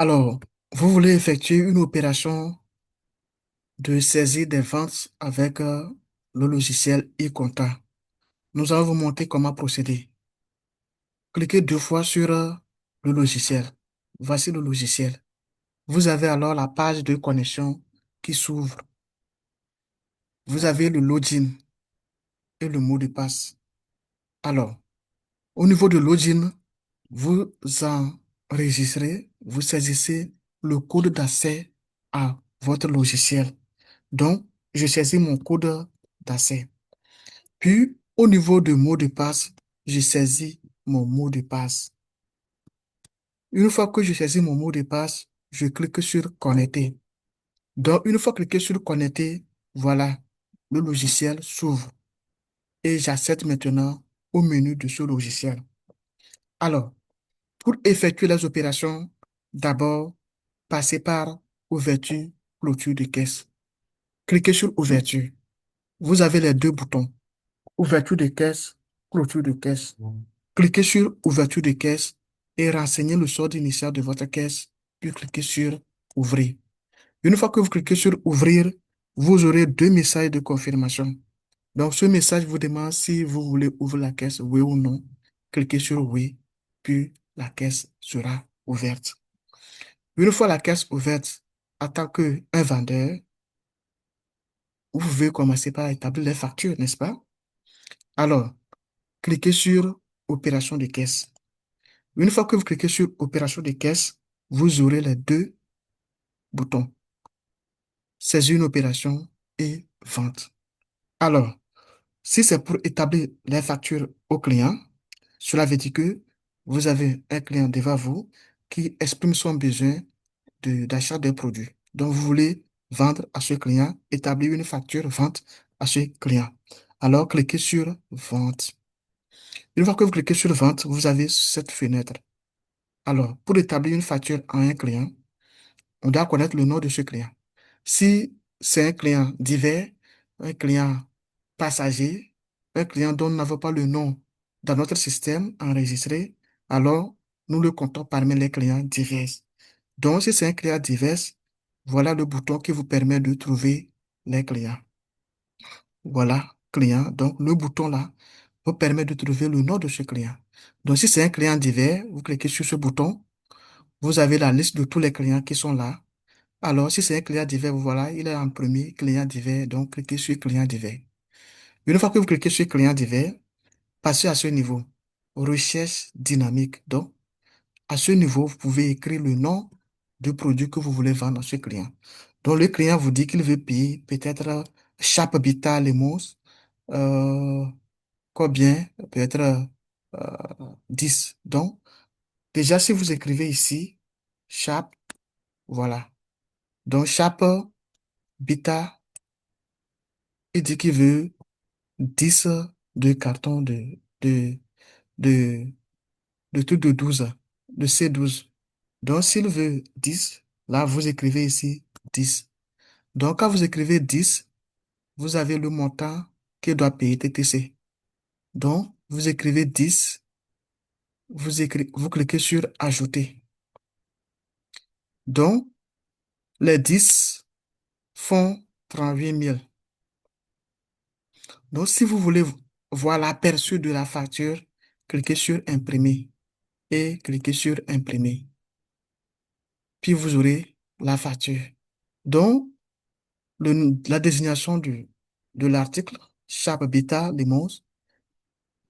Alors, vous voulez effectuer une opération de saisie des ventes avec le logiciel e-compta. Nous allons vous montrer comment procéder. Cliquez deux fois sur le logiciel. Voici le logiciel. Vous avez alors la page de connexion qui s'ouvre. Vous avez le login et le mot de passe. Alors, au niveau de login, vous enregistrez, vous saisissez le code d'accès à votre logiciel. Donc, je saisis mon code d'accès. Puis, au niveau de mot de passe, je saisis mon mot de passe. Une fois que je saisis mon mot de passe, je clique sur connecter. Donc, une fois cliqué sur connecter, voilà, le logiciel s'ouvre et j'accède maintenant au menu de ce logiciel. Alors, pour effectuer les opérations, d'abord, passez par ouverture, clôture de caisse. Cliquez sur ouverture. Vous avez les deux boutons. Ouverture de caisse, clôture de caisse. Cliquez sur ouverture de caisse et renseignez le solde initial de votre caisse, puis cliquez sur ouvrir. Une fois que vous cliquez sur ouvrir, vous aurez deux messages de confirmation. Donc, ce message vous demande si vous voulez ouvrir la caisse, oui ou non. Cliquez sur oui, puis la caisse sera ouverte. Une fois la caisse ouverte, en tant qu'un vendeur, vous pouvez commencer par établir les factures, n'est-ce pas? Alors, cliquez sur opération de caisse. Une fois que vous cliquez sur opération de caisse, vous aurez les deux boutons, saisir une opération et vente. Alors, si c'est pour établir les factures au client, cela veut dire que vous avez un client devant vous qui exprime son besoin d'achat d'un produit. Donc, vous voulez vendre à ce client, établir une facture vente à ce client. Alors, cliquez sur vente. Une fois que vous cliquez sur vente, vous avez cette fenêtre. Alors, pour établir une facture à un client, on doit connaître le nom de ce client. Si c'est un client divers, un client passager, un client dont nous n'avons pas le nom dans notre système enregistré, alors nous le comptons parmi les clients divers. Donc, si c'est un client divers, voilà le bouton qui vous permet de trouver les clients. Voilà, client. Donc, le bouton là vous permet de trouver le nom de ce client. Donc, si c'est un client divers, vous cliquez sur ce bouton, vous avez la liste de tous les clients qui sont là. Alors, si c'est un client divers, voilà, il est en premier, client divers, donc cliquez sur client divers. Une fois que vous cliquez sur client divers, passez à ce niveau, recherche dynamique. Donc, à ce niveau, vous pouvez écrire le nom du produit que vous voulez vendre à ce client. Donc, le client vous dit qu'il veut payer peut-être Sharp Bita Lemons, euh, combien? Peut-être 10. Donc, déjà, si vous écrivez ici, Sharp, voilà. Donc, Sharp Bita, il dit qu'il veut 10 de cartons de, de trucs de 12 de C12. Donc, s'il veut 10 là, vous écrivez ici 10. Donc, quand vous écrivez 10 vous avez le montant qu'il doit payer TTC. Donc, vous écrivez 10 vous cliquez sur Ajouter. Donc, les 10 font 38 000. Donc, si vous voulez voir l'aperçu de la facture, cliquez sur Imprimer et cliquez sur Imprimer. Puis vous aurez la facture. Donc, la désignation de l'article, Sharp Beta Lemons,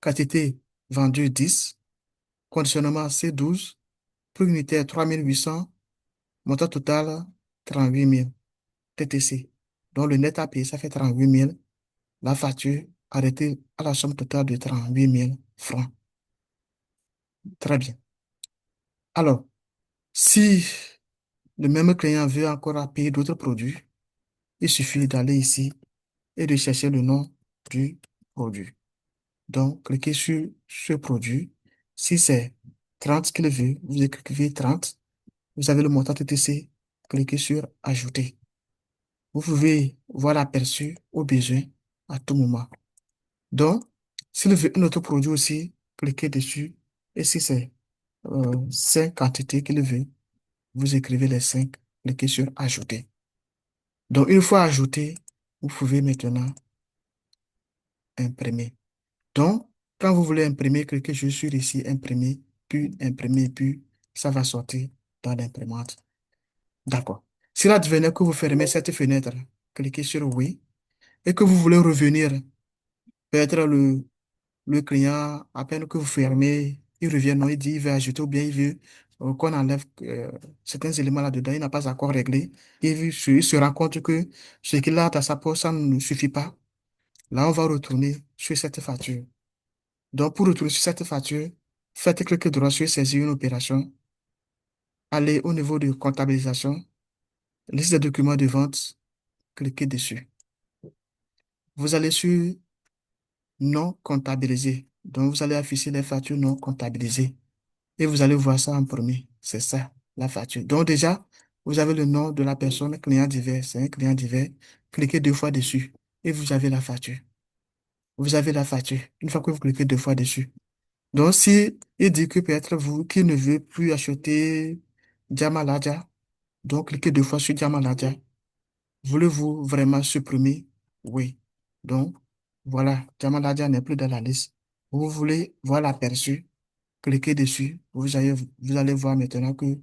quantité vendue 10, conditionnement C12, prix unitaire 3800, montant total 38 000 TTC. Donc, le net à payer, ça fait 38 000. La facture arrêtée à la somme totale de 38 000 francs. Très bien. Alors, si le même client veut encore payer d'autres produits, il suffit d'aller ici et de chercher le nom du produit. Donc, cliquez sur ce produit. Si c'est 30 qu'il veut, vous écrivez 30. Vous avez le montant TTC. Cliquez sur Ajouter. Vous pouvez voir l'aperçu au besoin à tout moment. Donc, s'il veut un autre produit aussi, cliquez dessus. Et si c'est 5 quantités qu'il veut, vous écrivez les 5, cliquez sur Ajouter. Donc, une fois ajouté, vous pouvez maintenant imprimer. Donc, quand vous voulez imprimer, cliquez juste sur ici, imprimer, puis ça va sortir dans l'imprimante. D'accord. S'il advenait que vous fermez cette fenêtre, cliquez sur Oui et que vous voulez revenir, peut-être le client, à peine que vous fermez, il revient, non, il dit, il veut ajouter ou bien il veut qu'on enlève certains éléments là-dedans, il n'a pas encore réglé. Il se rend compte que ce qu'il a dans sa poche, ça ne suffit pas. Là, on va retourner sur cette facture. Donc, pour retourner sur cette facture, faites clic droit sur Saisir une opération, allez au niveau de comptabilisation, liste des documents de vente, cliquez dessus. Vous allez sur non comptabilisé. Donc, vous allez afficher les factures non comptabilisées. Et vous allez voir ça en premier. C'est ça, la facture. Donc, déjà, vous avez le nom de la personne, client divers. C'est un client divers. Cliquez 2 fois dessus et vous avez la facture. Vous avez la facture. Une fois que vous cliquez 2 fois dessus. Donc, si il dit que peut-être vous, qui ne veut plus acheter Diamalaja, donc cliquez 2 fois sur Diamalaja. Voulez-vous vraiment supprimer? Oui. Donc, voilà, Diamalaja n'est plus dans la liste. Vous voulez voir l'aperçu? Cliquez dessus. Vous allez voir maintenant que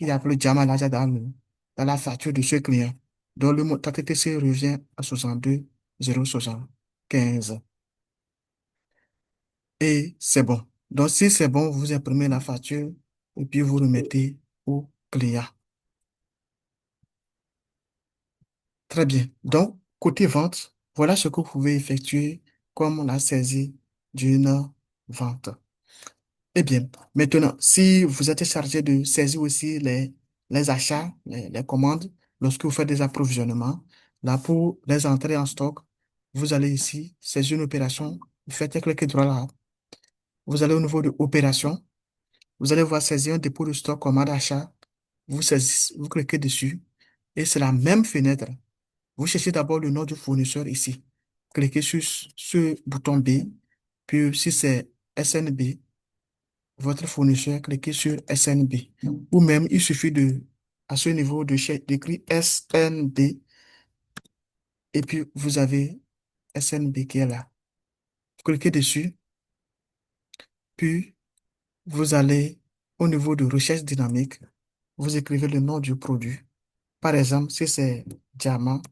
il y a plus Diamalaja dans la facture de ce client. Donc, le montant TTC revient à 62 075. Et c'est bon. Donc, si c'est bon, vous imprimez la facture et puis vous remettez au client. Très bien. Donc, côté vente, voilà ce que vous pouvez effectuer comme la saisie d'une vente. Eh bien, maintenant, si vous êtes chargé de saisir aussi les achats, les commandes, lorsque vous faites des approvisionnements, là, pour les entrées en stock, vous allez ici, saisir une opération, vous faites un clic droit là. Vous allez au niveau de opération. Vous allez voir saisir un dépôt de stock commande achat. Vous saisissez, vous cliquez dessus et c'est la même fenêtre. Vous cherchez d'abord le nom du fournisseur ici. Cliquez sur ce bouton B. Puis si c'est SNB, votre fournisseur, cliquez sur SNB. Ou même il suffit à ce niveau d'écrire SNB et puis vous avez SNB qui est là. Cliquez dessus. Puis vous allez au niveau de recherche dynamique. Vous écrivez le nom du produit. Par exemple, si c'est diamant,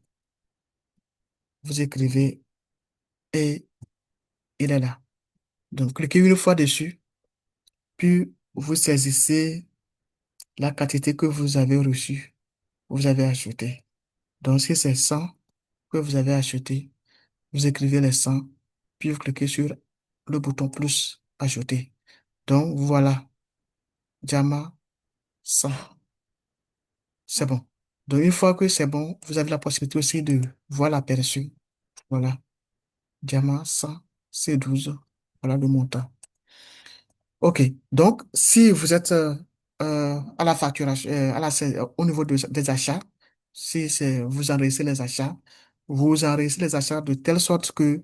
vous écrivez et il est là. Donc, cliquez une fois dessus, puis vous saisissez la quantité que vous avez reçue, vous avez acheté. Donc, si c'est 100 que vous avez acheté, vous écrivez les 100, puis vous cliquez sur le bouton plus ajouter. Donc, voilà, diamant 100. C'est bon. Donc, une fois que c'est bon, vous avez la possibilité aussi de voir l'aperçu. Voilà. Diamant 100, C12. Voilà le montant. OK. Donc, si vous êtes à la facturation, au niveau des achats, si vous enregistrez les achats, vous enregistrez les achats de telle sorte que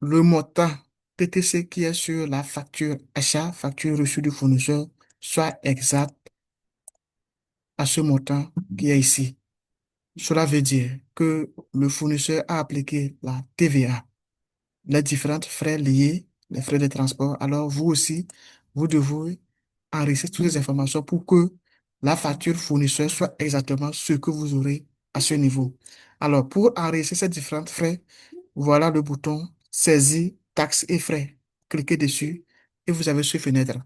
le montant TTC qui est sur la facture achat, facture reçue du fournisseur, soit exact à ce montant qui est ici. Cela veut dire que le fournisseur a appliqué la TVA, les différents frais liés, les frais de transport. Alors, vous aussi, vous devez enregistrer toutes les informations pour que la facture fournisseur soit exactement ce que vous aurez à ce niveau. Alors, pour enregistrer ces différents frais, voilà le bouton Saisie, taxes et frais. Cliquez dessus et vous avez ce fenêtre.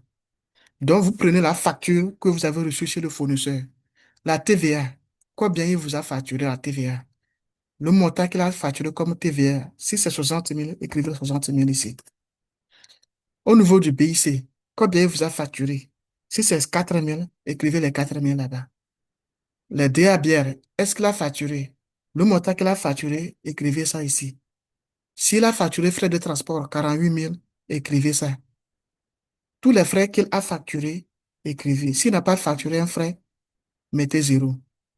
Donc, vous prenez la facture que vous avez reçue chez le fournisseur. La TVA, combien il vous a facturé la TVA? Le montant qu'il a facturé comme TVA, si c'est 60 000, écrivez 60 000 ici. Au niveau du BIC, combien il vous a facturé? Si c'est 4 000, écrivez les 4 000 là-bas. Les DA bières, est-ce qu'il a facturé? Le montant qu'il a facturé, écrivez ça ici. S'il a facturé frais de transport, 48 000, écrivez ça. Tous les frais qu'il a facturés, écrivez. S'il n'a pas facturé un frais, mettez 0.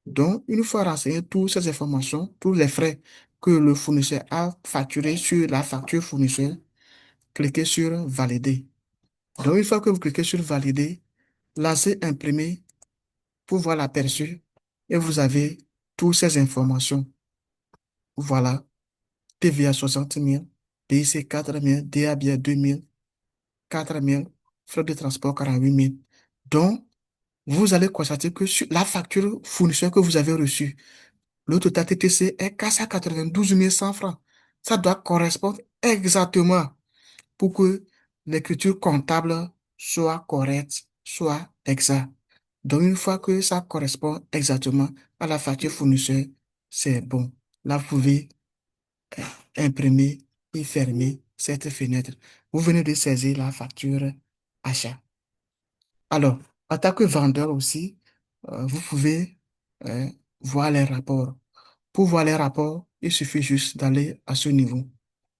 Donc, une fois renseigné toutes ces informations, tous les frais que le fournisseur a facturés sur la facture fournisseur, cliquez sur Valider. Donc, une fois que vous cliquez sur Valider, lancez imprimer pour voir l'aperçu et vous avez toutes ces informations. Voilà, TVA 60 000, BIC 4 000, DAB 2 000, 4 000, frais de transport 48 000. Donc, vous allez constater que sur la facture fournisseur que vous avez reçue, le total TTC est 492 100 francs. Ça doit correspondre exactement pour que l'écriture comptable soit correcte, soit exacte. Donc, une fois que ça correspond exactement à la facture fournisseur, c'est bon. Là, vous pouvez imprimer et fermer cette fenêtre. Vous venez de saisir la facture achat. Alors, en tant que vendeur aussi, vous pouvez euh, voir les rapports. Pour voir les rapports, il suffit juste d'aller à ce niveau.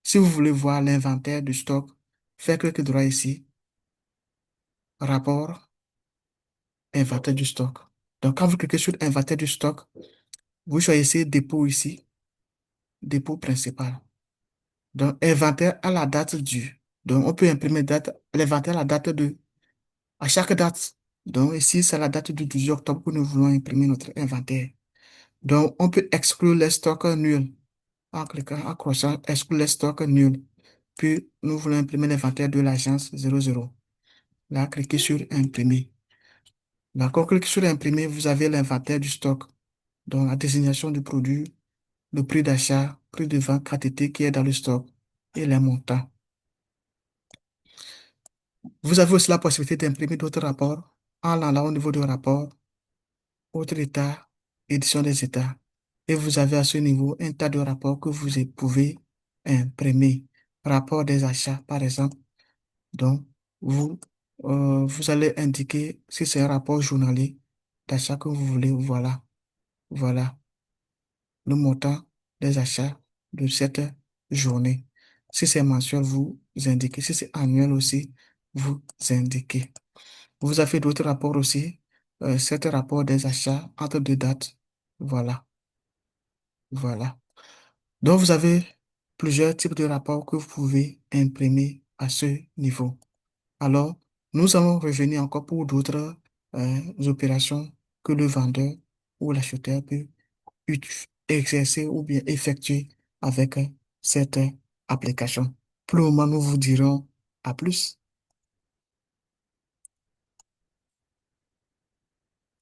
Si vous voulez voir l'inventaire du stock, faites clic droit ici, rapport, inventaire du stock. Donc, quand vous cliquez sur inventaire du stock, vous choisissez dépôt ici, dépôt principal. Donc, inventaire à la date du. Donc, on peut imprimer l'inventaire à la date de, à chaque date. Donc, ici, c'est la date du 12 octobre que nous voulons imprimer notre inventaire. Donc, on peut exclure les stocks nuls en cliquant, en crochant, exclure les stocks nuls. Puis, nous voulons imprimer l'inventaire de l'agence 00. Là, cliquez sur imprimer. Là, quand vous cliquez sur imprimer, vous avez l'inventaire du stock. Donc, la désignation du produit, le prix d'achat, prix de vente quantité qui est dans le stock et les montants. Vous avez aussi la possibilité d'imprimer d'autres rapports en allant au niveau du rapport, autre état, édition des états. Et vous avez à ce niveau un tas de rapports que vous pouvez imprimer. Rapport des achats, par exemple. Donc, vous, vous allez indiquer si c'est un rapport journalier d'achat que vous voulez. Voilà. Voilà le montant des achats de cette journée. Si c'est mensuel, vous indiquez. Si c'est annuel aussi, vous indiquez. Vous avez d'autres rapports aussi. Cet rapport des achats entre deux dates. Voilà. Voilà. Donc, vous avez plusieurs types de rapports que vous pouvez imprimer à ce niveau. Alors, nous allons revenir encore pour d'autres opérations que le vendeur ou l'acheteur peut exercer ou bien effectuer avec cette application. Pour le moment, nous vous dirons à plus.